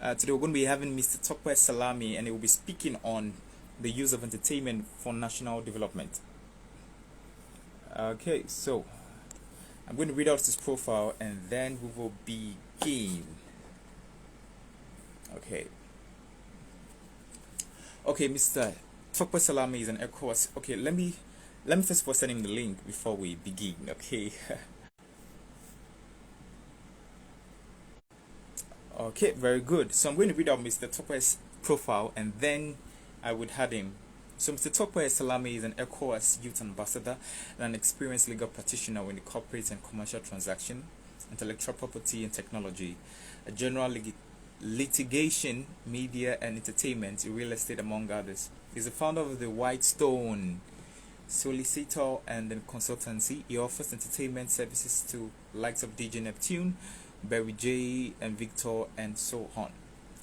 Today we're going to be having Mr. Tokwe Salami, and he will be speaking on the use of entertainment for national development. Okay, so I'm going to read out his profile and then we will begin. Okay. Okay, Mr. Tokwe Salami is an ECOWAS. Okay, let me first of all send him the link before we begin. Okay. Okay, very good. So I'm going to read out Mr. Tokwe's profile and then I would have him. So Mr. Tokwe Salami is an ECOWAS youth ambassador and an experienced legal practitioner in the corporate and commercial transaction, intellectual property and technology, a general litigation, media and entertainment, real estate among others. He's the founder of the White Stone solicitor and then consultancy. He offers entertainment services to likes of DJ Neptune, Barry J, and Victor, and so on.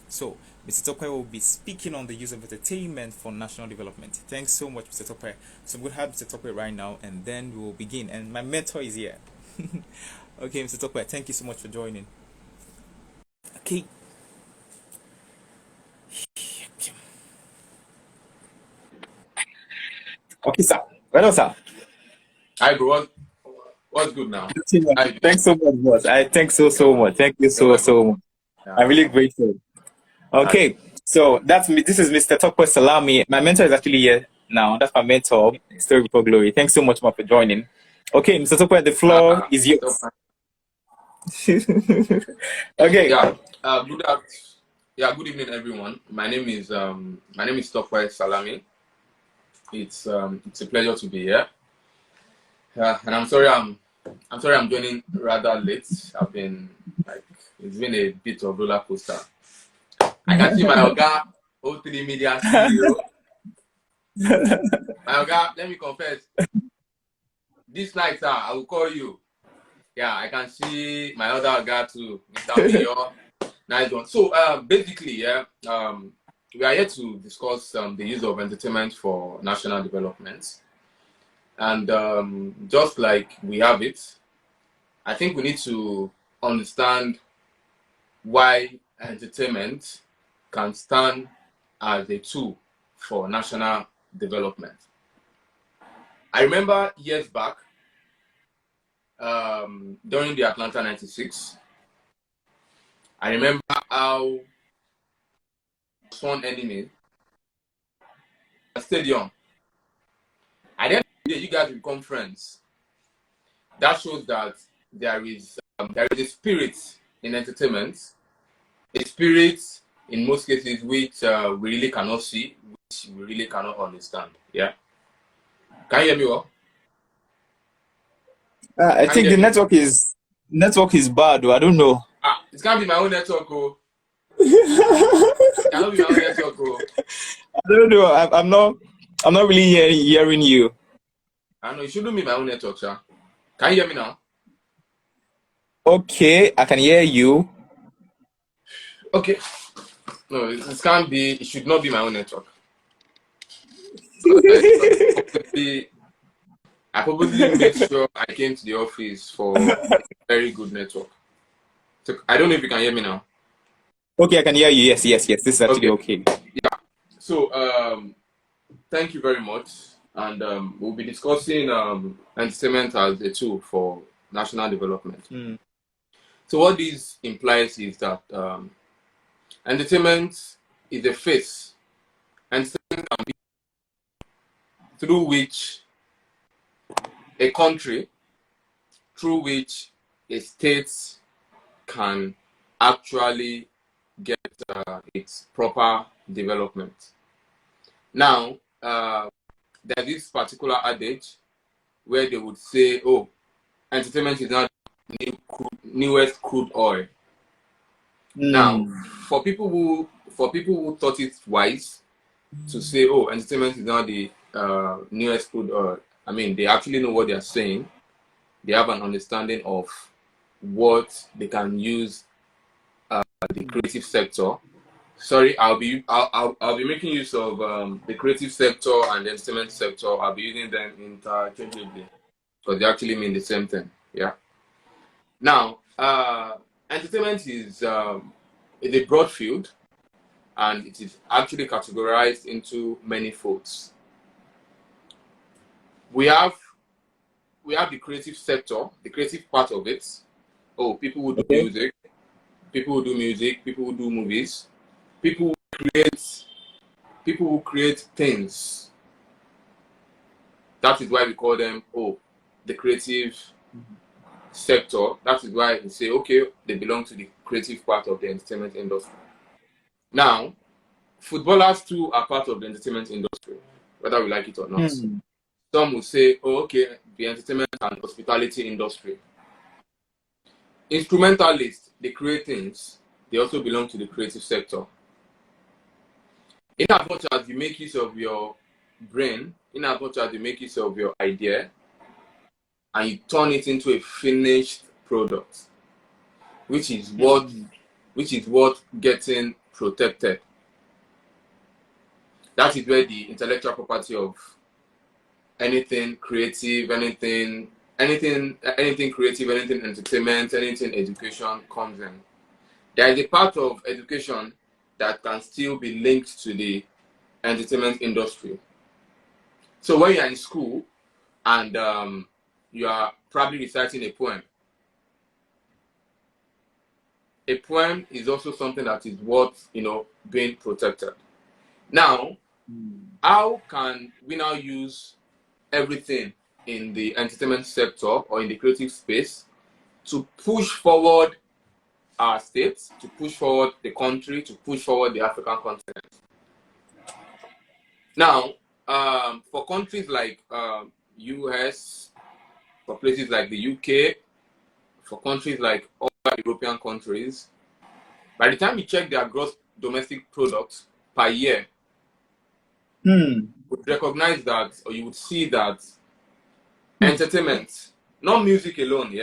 So, Mr. Tokwe will be speaking on the use of entertainment for national development. Thanks so much, Mr. Tokwe. So, I'm going to have Mr. Tokwe right now, and then we will begin. And my mentor is here. Okay, Mr. Tokwe, thank you so much for joining. Okay. Okay, sir. Hello, sir. Hi, bro. What's good now? Thanks so much, boss. I thank so much. Thank you so much. I'm really grateful. Okay, so that's me. This is Mr. Tokwe Salami. My mentor is actually here now. That's my mentor, Story Before Glory. Thanks so much, for joining. Okay, Mr. Tokwe, the floor is yours. Okay. Good evening, everyone. My name is Tokwe Salami. It's a pleasure to be here. And I'm sorry I'm joining rather late. It's been a bit of roller coaster. I can see my Oga O3 Media CEO. My Oga, let me confess. This night, sir, I will call you. Yeah, I can see my other Oga too, Mr. Mayor. Nice one. So basically, we are here to discuss the use of entertainment for national development. And just like we have it, I think we need to understand why entertainment can stand as a tool for national development. I remember years back, during the Atlanta 96, I remember how Sworn Enemy stadium. At the end of the day, you guys become friends. That shows that there is a spirit in entertainment, a spirit in most cases which we really cannot see, which we really cannot understand. Yeah, can you hear me well? I think the network is bad. I don't know. It can't be my own network. It cannot be my own network. I don't know. I'm not really hearing you. I know it shouldn't be my own network, sir. Can you hear me now? Okay, I can hear you. Okay. No, it can't be. It should not be my own network. I probably made sure I came to the office for a very good network. So I don't know if you can hear me now. Okay, I can hear you. Yes. This is actually okay. Yeah. So thank you very much. And we'll be discussing entertainment as a tool for national development. So what this implies is that entertainment is a face. Entertainment can be through which a country, through which a state can actually get its proper development. Now, there's this particular adage where they would say, "Oh, entertainment is not newest crude oil." Now, for people who thought it wise to say, "Oh, entertainment is not the newest crude oil," I mean, they actually know what they are saying. They have an understanding of what they can use the creative sector. Sorry, I'll be making use of the creative sector and the entertainment sector. I'll be using them interchangeably because they actually mean the same thing. Yeah. Now, entertainment is is a broad field, and it is actually categorized into many folds. We have the creative sector, the creative part of it. Oh, people who do music, people who do movies, people who create things. That is why we call them the creative sector. That is why we say they belong to the creative part of the entertainment industry. Now, footballers too are part of the entertainment industry, whether we like it or not. Some will say, the entertainment and hospitality industry. Instrumentalists, they create things, they also belong to the creative sector. In as much as you make use of your brain, in as much as you make use of your idea, and you turn it into a finished product, which is what getting protected. That is where the intellectual property of anything creative, anything creative, anything entertainment, anything education comes in. There is a part of education that can still be linked to the entertainment industry. So when you're in school and you are probably reciting a poem is also something that is worth being protected. Now, how can we now use everything in the entertainment sector or in the creative space to push forward our states, to push forward the country, to push forward the African continent? Now, for countries like US, for places like the UK, for countries like other European countries, by the time you check their gross domestic product per year, you would recognize that, or you would see that entertainment, not music alone, you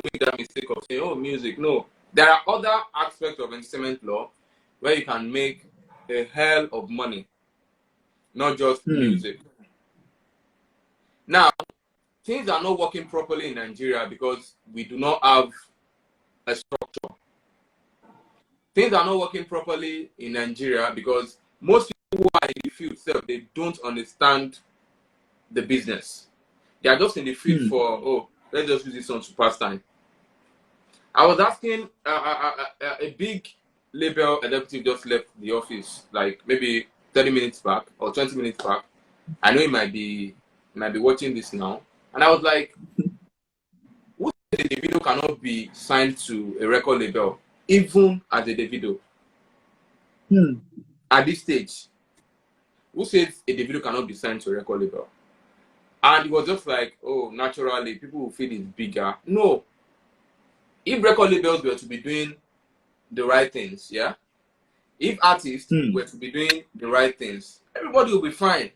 make that mistake of saying, music. No, there are other aspects of entertainment law where you can make a hell of money, not just music. Now, things are not working properly in Nigeria because we do not have a structure. Things are not working properly in Nigeria because most people who are in the field, they don't understand the business. They are just in the field for, let's just use this one to pass time. I was asking a big label executive just left the office, like maybe 30 minutes back or 20 minutes back. I know he might be watching this now. And I was like, who said the Davido cannot be signed to a record label, even as a Davido? At this stage, who says a Davido cannot be signed to a record label? And it was just like, naturally, people will feel it's bigger. No. If record labels were to be doing the right things, if artists were to be doing the right things, everybody will be fine.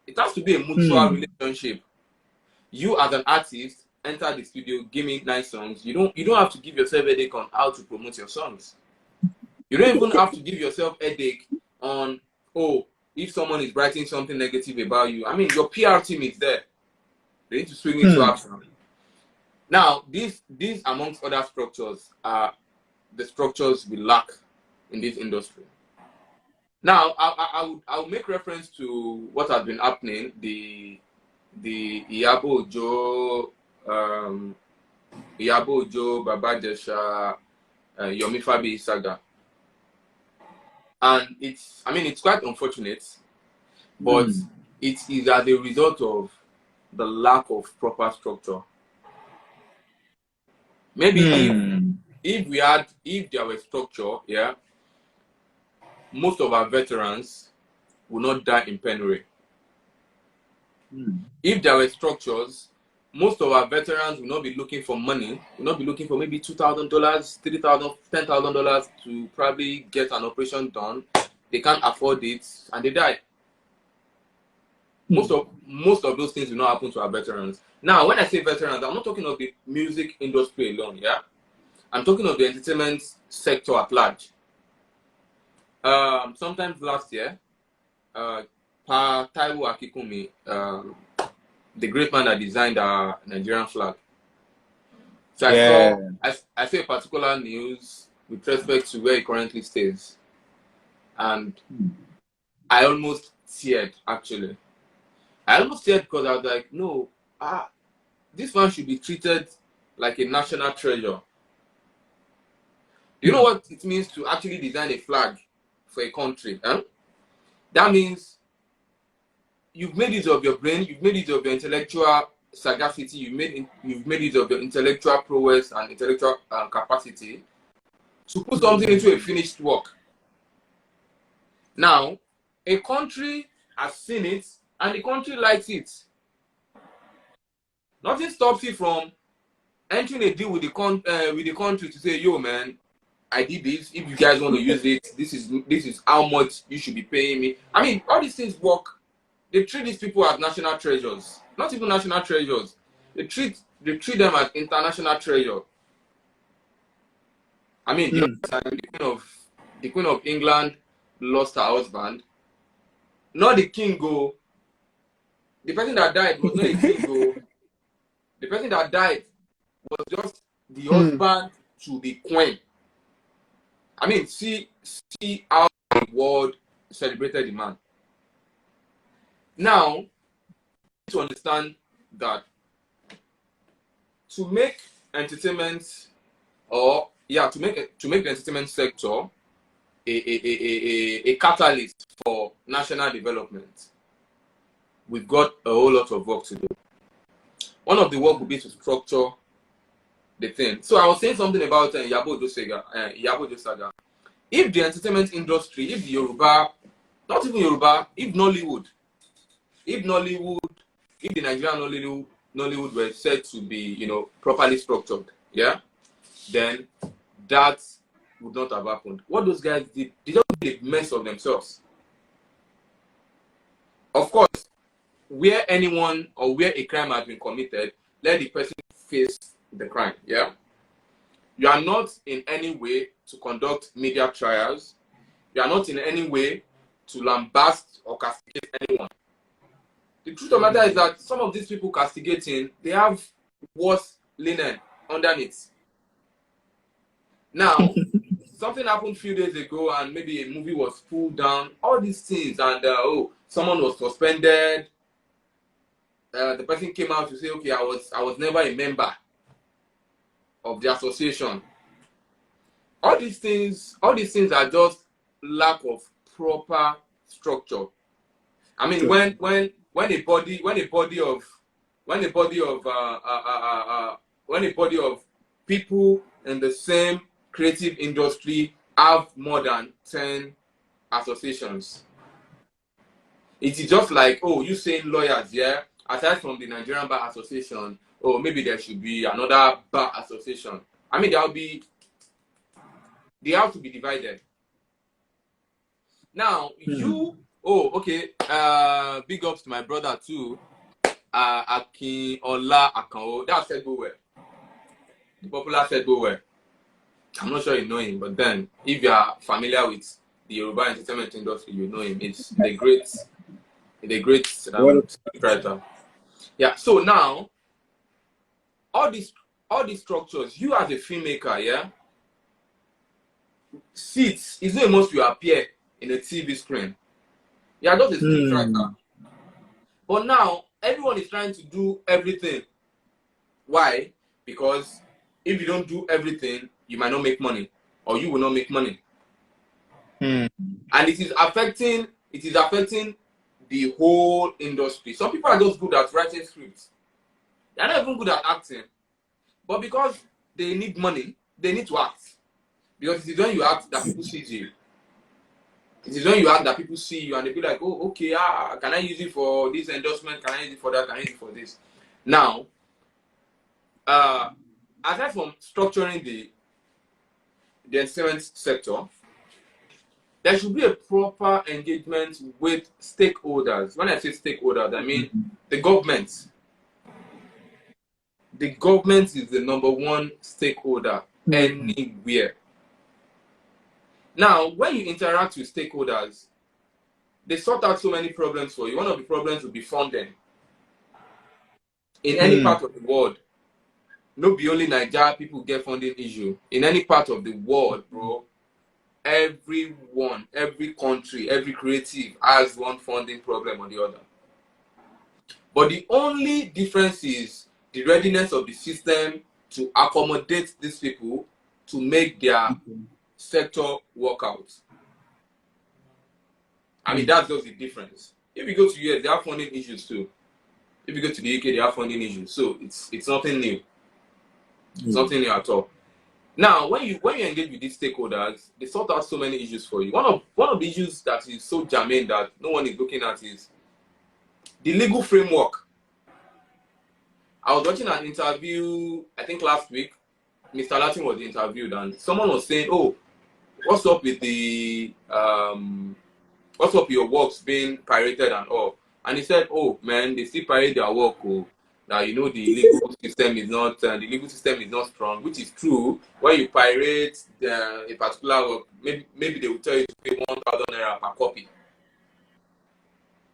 It has to be a mutual relationship. You as an artist enter the studio, give me nice songs. You don't have to give yourself a headache on how to promote your songs. You don't even have to give yourself a headache on if someone is writing something negative about you. I mean, your PR team is there. They need to swing into action. Now, these amongst other structures are the structures we lack in this industry. Now, I would make reference to what has been happening, the Iyabo Ojo, Baba Jesha, Yomi Fabi saga. And it's quite unfortunate, but it is as a result of the lack of proper structure. Maybe if there were structure, most of our veterans would not die in penury. If there were structures, most of our veterans will not be looking for money, will not be looking for maybe $2,000, $3,000, $10,000 to probably get an operation done. They can't afford it and they die. Most of those things will not happen to our veterans. Now, when I say veterans, I'm not talking of the music industry alone, I'm talking of the entertainment sector at large. Sometimes last year, Pa Taiwo Akikumi, the great man that designed our Nigerian flag. So I saw a particular news with respect to where he currently stays. And I almost teared, actually. I almost teared because I was like, no, this one should be treated like a national treasure. Do you know what it means to actually design a flag for a country? Huh? That means you've made use of your brain, you've made use of your intellectual sagacity, you've made use of your intellectual prowess and intellectual capacity to put something into a finished work. Now, a country has seen it and the country likes it. Nothing stops you from entering a deal with the country to say, yo, man, I did this. If you guys want to use it, this is how much you should be paying me. I mean, all these things work. They treat these people as national treasures. Not even national treasures. They treat them as international treasure. I mean, the Queen of England lost her husband. Not the king go. The person that died was not a king go. The person that died was just the husband to the queen. I mean, see how the world celebrated the man. Now, to understand that to make entertainment, or to make the entertainment sector a catalyst for national development, we've got a whole lot of work to do. One of the work will be to structure the thing. So I was saying something about Iyabo Ojo saga. If the entertainment industry, if the Yoruba, not even Yoruba, if the Nigerian Nollywood were said to be, properly structured, then that would not have happened. What those guys did, they just made a mess of themselves. Of course, where anyone or where a crime has been committed, let the person face the crime. Yeah, you are not in any way to conduct media trials. You are not in any way to lambast or castigate anyone. The truth of the matter is that some of these people castigating, they have worse linen underneath. Now, something happened a few days ago, and maybe a movie was pulled down. All these things, and someone was suspended. The person came out to say, okay, I was never a member of the association. All these things are just lack of proper structure. I mean, when a body of people in the same creative industry have more than 10 associations, it is just like, you saying lawyers, aside from the Nigerian Bar Association, maybe there should be another bar association. I mean, they have to be divided. Now, big ups to my brother too, Akinola Akanwo. That's Sedbowe, the popular Sedbowe. I'm not sure you know him, but then if you are familiar with the Yoruba entertainment industry, you know him. It's the great writer. Yeah. So now, all these structures, you as a filmmaker, seats is not must you appear in a TV screen. Yeah, just a script writer. But now everyone is trying to do everything. Why? Because if you don't do everything, you might not make money, or you will not make money. And it is affecting the whole industry. Some people are just good at writing scripts. They're not even good at acting. But because they need money, they need to act. Because it is when you act that people see you. It is when you act that people see you and they be like, oh, okay, can I use it for this endorsement? Can I use it for that? Can I use it for this? Now, aside from structuring the entertainment sector, there should be a proper engagement with stakeholders. When I say stakeholders, I mean the government. The government is the number one stakeholder anywhere. Now, when you interact with stakeholders, they sort out so many problems for you. One of the problems will be funding. In any part of the world, no be only Nigeria people get funding issue. In any part of the world, bro, everyone, every country, every creative has one funding problem or the other. But the only difference is the readiness of the system to accommodate these people to make their sector work out. I mean, that's just the difference. If you go to US, they have funding issues too. If you go to the UK, they have funding issues. So it's nothing new. It's nothing new at all. Now, when you engage with these stakeholders, they sort out so many issues for you. One of the issues that is so germane that no one is looking at is the legal framework. I was watching an interview, I think last week. Mr. Latin was interviewed, and someone was saying, "Oh, what's up with the what's up with your works being pirated and all?" And he said, "Oh man, they still pirate their work. Oh, now you know the legal system is not strong," which is true. When you pirate a particular work, maybe they will tell you to pay 1,000 naira per copy.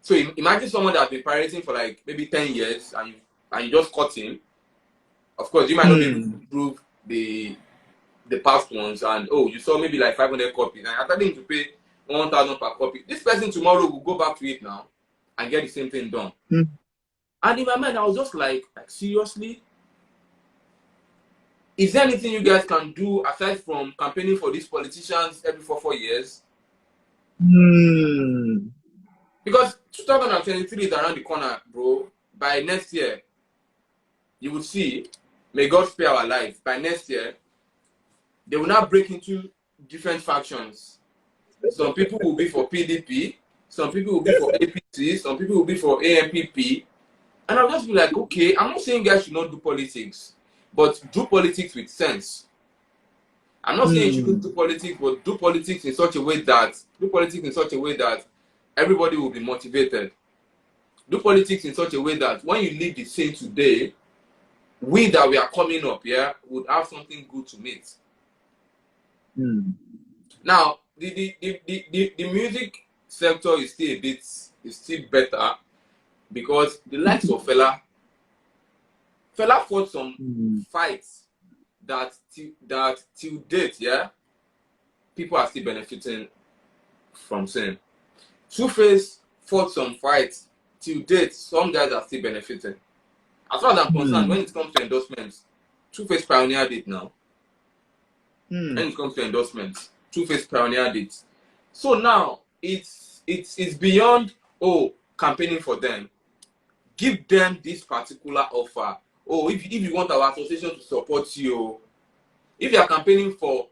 So imagine someone that's been pirating for like maybe 10 years, and you just caught him. Of course, you might not be able to prove the past ones, and you saw maybe like 500 copies, and after them to pay 1,000 per copy. This person tomorrow will go back to it now and get the same thing done. And in my mind, I was just like seriously? Is there anything you guys can do aside from campaigning for these politicians every 4 years? Because 2023 is around the corner, bro. By next year, you will see, may God spare our lives. By next year, they will now break into different factions. Some people will be for PDP, some people will be for APC, some people will be for AMPP. And I'll just be like, okay, I'm not saying guys should not do politics, but do politics with sense. I'm not saying you shouldn't do politics, but do politics in such a way that everybody will be motivated. Do politics in such a way that when you leave the scene today, we that we are coming up here would have something good to meet. Now, the music sector is still better because the likes of Fela fought some fights that till date, people are still benefiting from seeing. Two-Face fought some fights till date, some guys are still benefiting. As far as I'm concerned, when it comes to endorsements, Two-Face pioneered it now. When it comes to endorsements, Two-Face pioneered it. So now it's beyond campaigning for them. Give them this particular offer. If you want our association to support you, if you are campaigning for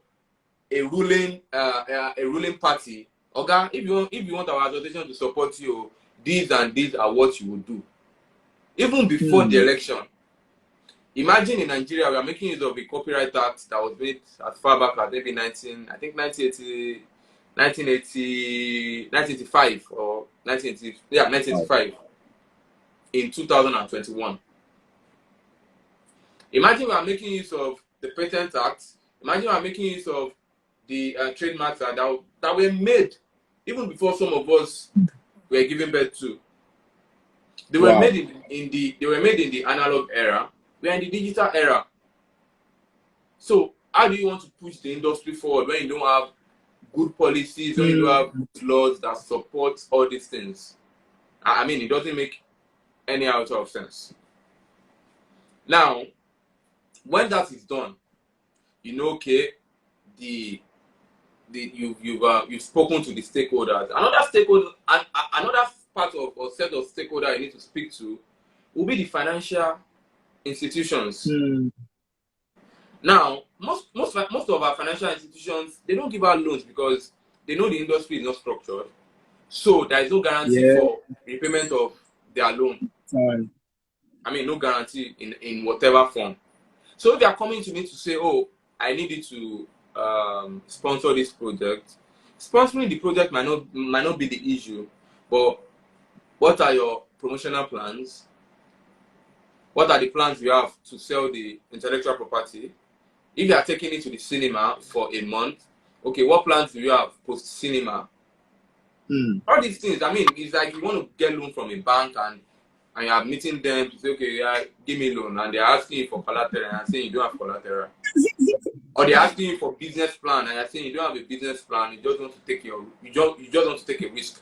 a ruling party, okay, if you want our association to support you, these and these are what you will do. Even before the election. Imagine in Nigeria, we are making use of a copyright act that was made as far back as maybe 1985 or 1985 in 2021. Imagine we are making use of the Patent Act. Imagine we are making use of the trademarks that were made even before some of us were given birth to. They were made in the analog era. We are in the digital era. So how do you want to push the industry forward when you don't have good policies, when you don't have good laws that support all these things? I mean, it doesn't make any out of sense. Now, when that is done, you know, okay, you've spoken to the stakeholders. Another part of or set of stakeholders you need to speak to will be the financial institutions. Now, most of our financial institutions, they don't give out loans because they know the industry is not structured. So there is no guarantee for repayment of their loan. I mean, no guarantee in whatever form. So if they are coming to me to say, I need you to sponsor this project, sponsoring the project might not be the issue, but what are your promotional plans? What are the plans you have to sell the intellectual property? If you are taking it to the cinema for a month, okay, what plans do you have post-cinema? All these things, I mean, it's like you want to get loan from a bank and and you are meeting them to say, okay, yeah, give me a loan, and they're asking you for collateral, and you're saying you don't have collateral. Or they're asking you for business plan, and you're saying you don't have a business plan, you just want to take you just want to take a risk.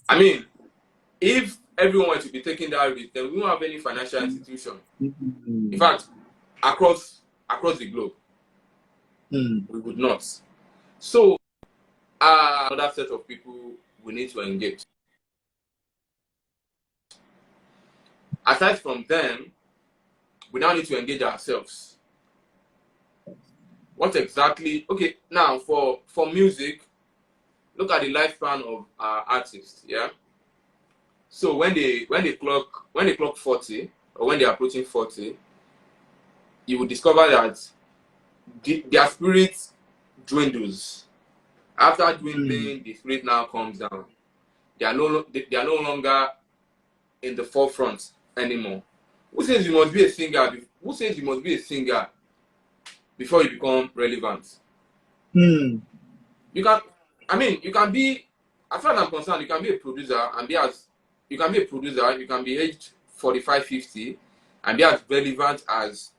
I mean, if everyone were to be taking that risk, then we won't have any financial institution. In fact, across the globe, we would not. So, another set of people we need to engage. Aside from them, we now need to engage ourselves. What exactly? Okay, now for music, look at the lifespan of artists. Yeah. So when they clock 40, or when they're approaching 40, you will discover that their spirit dwindles. After dwindling, the spirit now comes down. They are no longer in the forefront anymore. Who says you must be a singer? Who says you must be a singer before you become relevant? You can be, as far as I'm concerned, you can be a producer and you can be aged 45, 50 and be as relevant as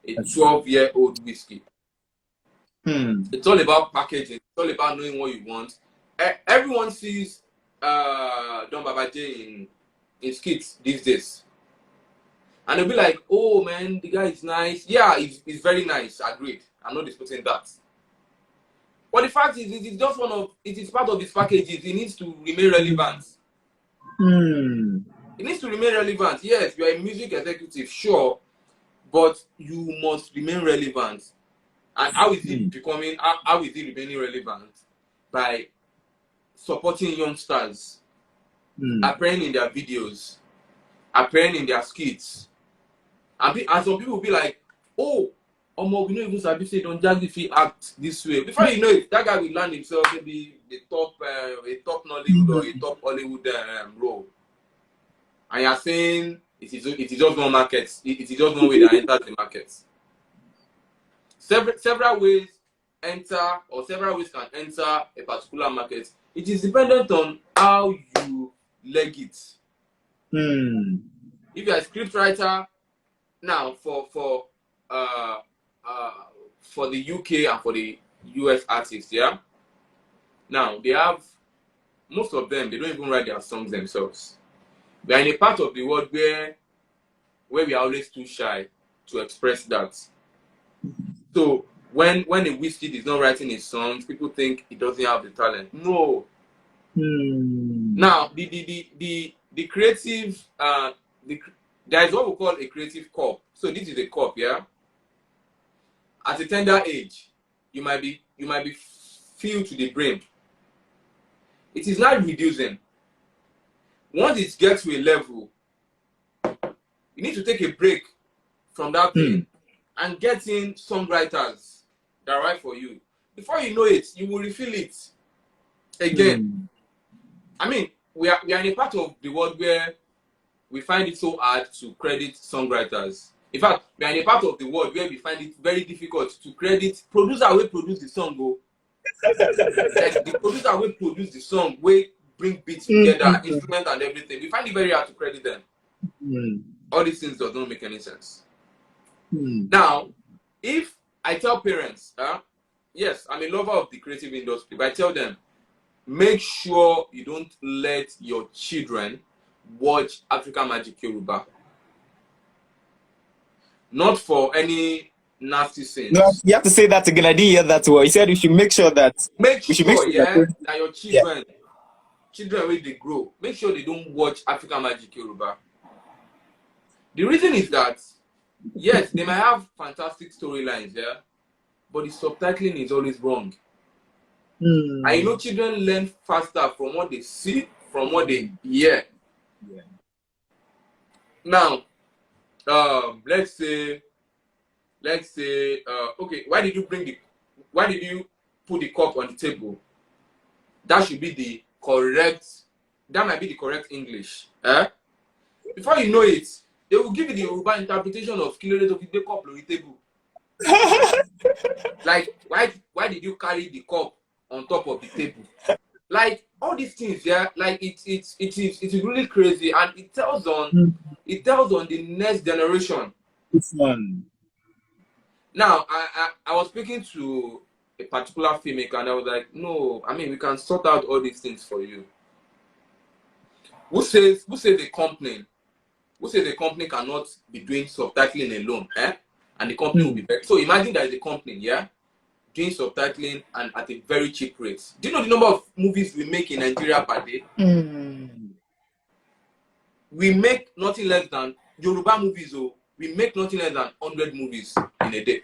a 12-year-old whiskey. It's all about packaging. It's all about knowing what you want. Everyone sees Don Baba J in skits these days. And they'll be like, oh man, the guy is nice. Yeah, he's very nice. Agreed. I'm not disputing that. But the fact is, it is just it is part of his packages. He needs to remain relevant. It needs to remain relevant. Yes, you are a music executive, sure, but you must remain relevant. And how is it becoming? How is it remaining relevant? By supporting youngsters, appearing in their videos, appearing in their skits, and some people will be like, "Oh, we don't even sabi say don't just if he act this way." Before you know it, that guy will land himself maybe a top Nollywood or a top Hollywood role, and you're saying it is just one market. It is just one way that enters the market. Several ways can enter a particular market. It is dependent on how you leg it. If you're a script writer, now for the UK and for the US artists, yeah. Now they have, most of them, they don't even write their songs themselves. We are in a part of the world where we are always too shy to express that. So when a Wizkid is not writing his songs, people think he doesn't have the talent. No. Now the creative there is what we call a creative corp. So this is a corp, yeah. At a tender age, you might be filled to the brim. It is not reducing. Once it gets to a level, you need to take a break from that thing and get in songwriters that write for you. Before you know it, you will refill it again. I mean, we are in a part of the world where we find it so hard to credit songwriters. In fact, we are in a part of the world where we find it very difficult to credit producer who produce the song. Like the producer who produce the song, we bring beats together, instrument and everything. We find it very hard to credit them. All these things don't make any sense. Now, if I tell parents, yes, I'm a lover of the creative industry, but I tell them, make sure you don't let your children watch African Magic Yoruba. Not for any nasty sins. No, you have to say that again. I didn't hear that well. You said you should make sure that that your children when they grow, make sure they don't watch African Magic Yoruba. The reason is that yes, they might have fantastic storylines, yeah, but the subtitling is always wrong. And you know, children learn faster from what they see, from what they hear. Yeah. Now, let's say, okay, why did you put the cup on the table? That should be the correct. That might be the correct English. Before you know it, they will give you the Yoruba interpretation of Kilode of the cup on the table. Like, why did you carry the cup on top of the table? Like, all these things, yeah, like it is really crazy, and Mm. it tells on the next generation. This one. Now, I was speaking to a particular filmmaker, and I was like, no, I mean, we can sort out all these things for you. Who says the company? Who says the company cannot be doing subtitling alone? Eh? And the company will be Mm. better. So imagine there is a company, yeah, doing subtitling and at a very cheap rate. Do you know the number of movies we make in Nigeria per day? Mm. We make nothing less than Yoruba movies. Oh, we make nothing less than 100 movies in a day.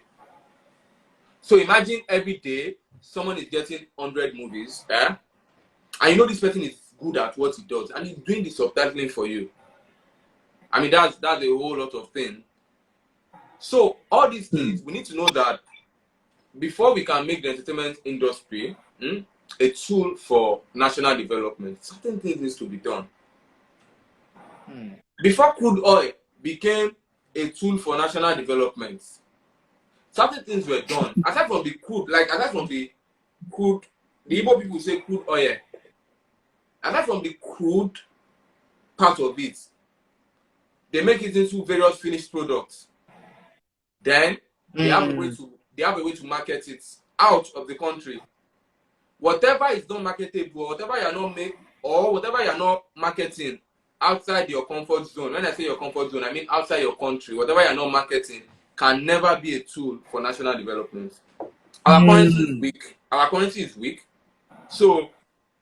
So imagine every day someone is getting 100 movies, eh? And you know this person is good at what he does, and he's doing the subtitling for you. I mean, that's a whole lot of things. So all these Mm. things, we need to know that before we can make the entertainment industry a tool for national development, certain things needs to be done. Mm. Before crude oil became a tool for national development, certain things were done. Aside from the crude, like aside from the crude, the Igbo people say crude oil. Aside from the crude part of it, they make it into various finished products. Then Mm. they have a way to market it out of the country. Whatever is not marketable, whatever you're not make or whatever you're not marketing outside your comfort zone. When I say your comfort zone, I mean outside your country. Whatever you're not marketing can never be a tool for national development. Our currency is Mm. weak. Our currency is weak. So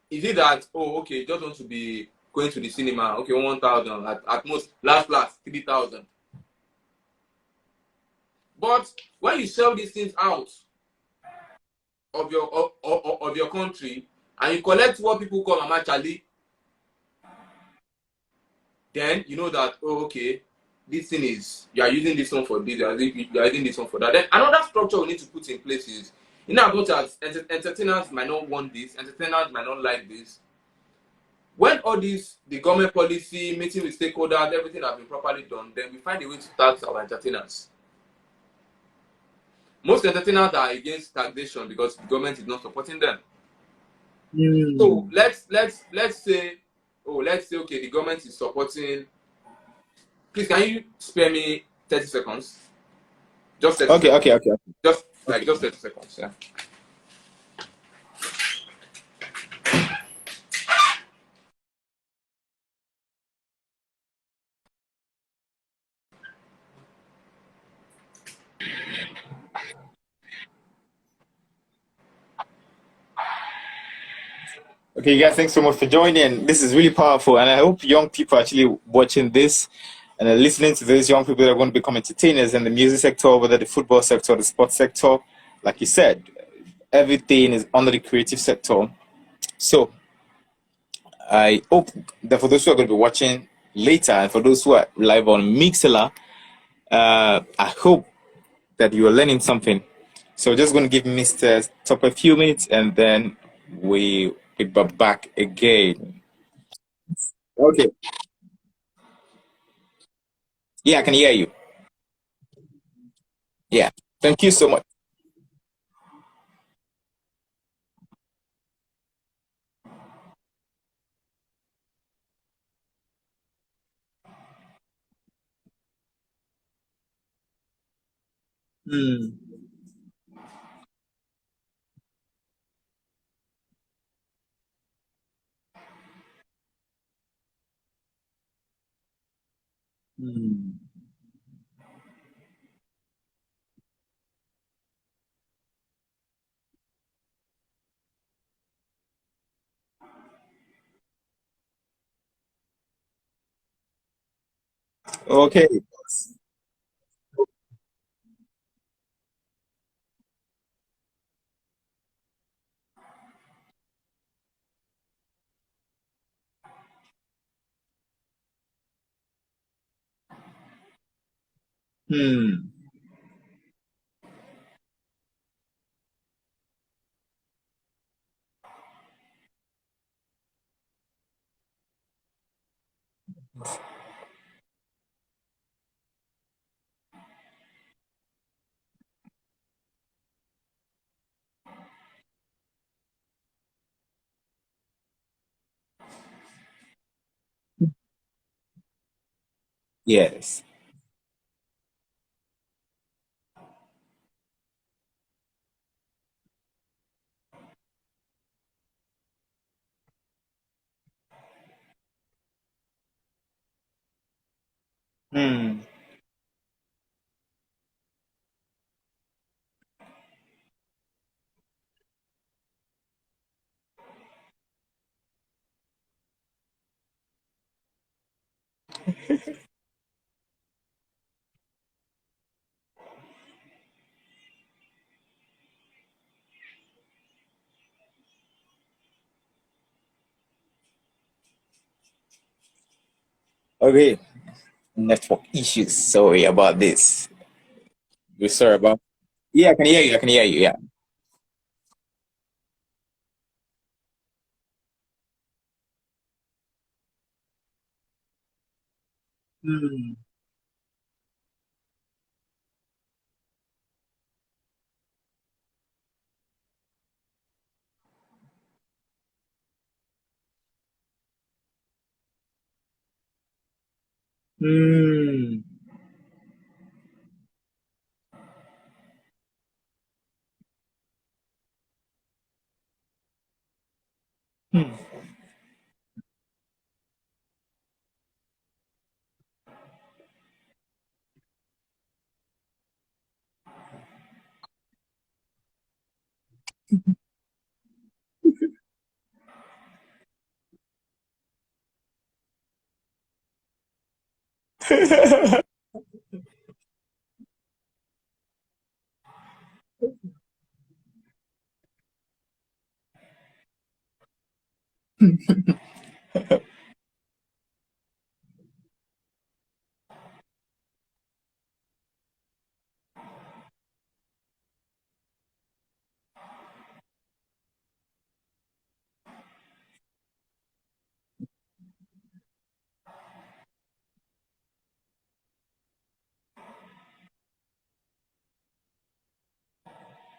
is it that, oh, okay, you just want to be going to the cinema, okay, 1,000 at most, last 3,000. But when you sell these things out of your country and you collect what people call amachali, then you know that, oh, okay, this thing is, you are using this one for this, you are using this one for that. Then another structure we need to put in place is, in as much as entertainers might not want this, entertainers might not like this. When all this, the government policy, meeting with stakeholders, everything has been properly done, then we find a way to tax our entertainers. Most entertainers are against taxation because the government is not supporting them. So Mm. let's say, okay, the government is supporting. Please, can you spare me 30 seconds? Just 30 Okay, seconds. okay, okay, okay. Just 30 seconds. Yeah. Okay, you guys, thanks so much for joining. This is really powerful, and I hope young people are actually watching this and are listening to this. Young people that are going to become entertainers in the music sector, whether the football sector, the sports sector. Like you said, everything is under the creative sector. So I hope that for those who are going to be watching later, and for those who are live on Mixela, I hope that you are learning something. So just going to give Mr. Top a few minutes, and then we'll be back again. Okay. Yeah, I can hear you. Yeah. Thank you so much. Hmm. Hmm. Okay. Hmm. Yes. Hmm. Okay. Network issues. Sorry about this. We're sorry about. Yeah, I can hear you. I can hear you. Yeah. Hmm. Hmm. Hmm.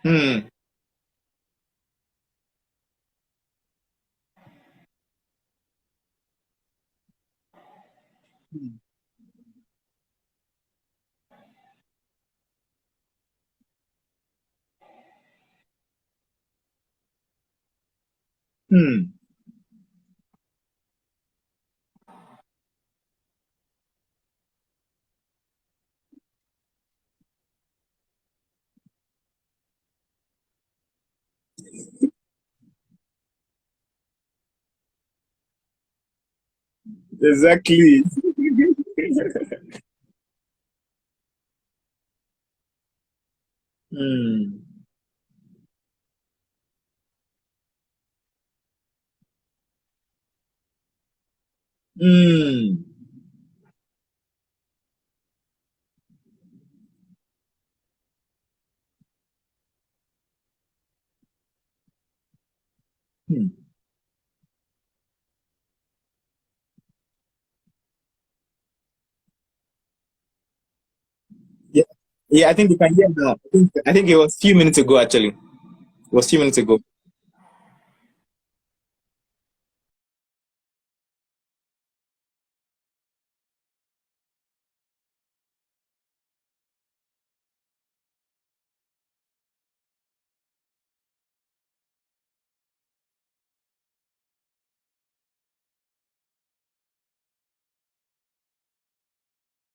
Hmm. Hmm. Exactly. Hmm. Hmm. Hmm. Yeah. Yeah, I think you can hear now. I think it was few minutes ago actually. It was few minutes ago.